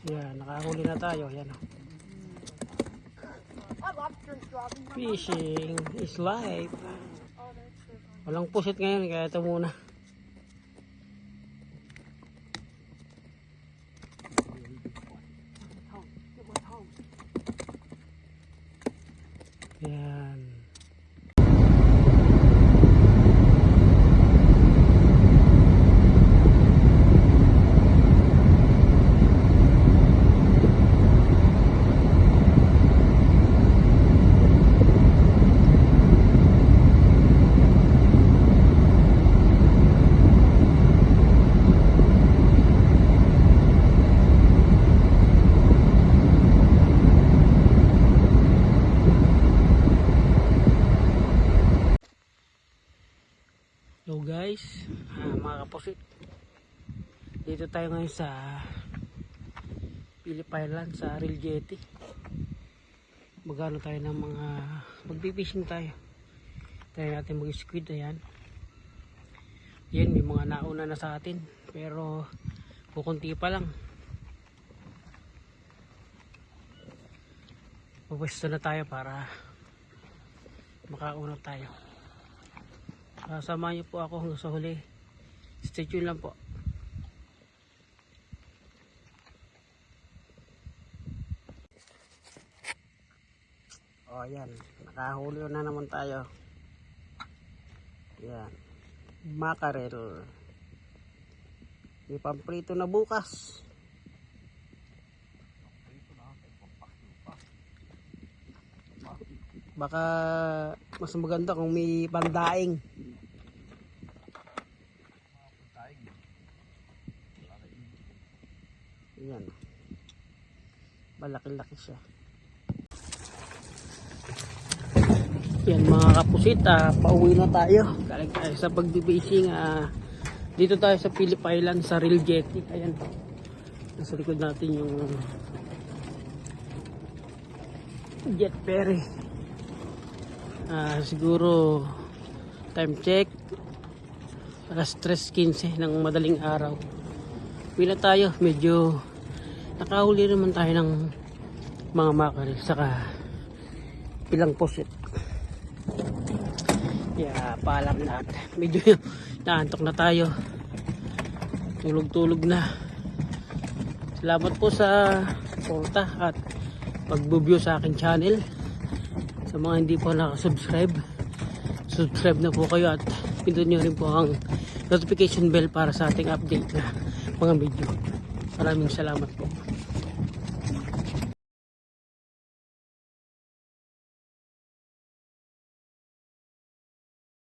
Yan, nakahuli na tayo. Yan. Fishing is life. Walang pusit ngayon, kaya ito muna. Yan. So guys, mga kapusit, dito tayo ngayon sa Phillip Island sa Real Jetty. Magano tayo ng mga magpipishing tayo. Tayo natin mag-squid. Ayan. Yan, may mga nauna na sa atin, pero kukunti pa lang. Pupwesto na tayo para makauna tayo. Samahan niyo po ako hanggang sa huli. Stay tuned lang po. O yan, nakahuli na naman tayo. Yan, mackerel. May pamprito na bukas. Baka mas maganda kung may pandaing. Yan. Malaki-laki siya. Yan mga kapusit, pauwi na tayo. Galing tayo sa pagbibising. Dito tayo sa Phillip Island sa Real Jetty. Ayan. Nasa likod natin yung jet ferry. Siguro time check alas 3:15 ng madaling araw. Uwi na tayo. Medyo nakahuli naman tayo ng mga mackerel saka ilang pusit. Paalam na at medyo naantok na tayo. Tulog-tulog na. Salamat po sa suporta at pag-view sa aking channel. Sa mga hindi po nakasubscribe, subscribe na po kayo at pindutin nyo rin po ang notification bell para sa ating update na mga video. Maraming salamat po.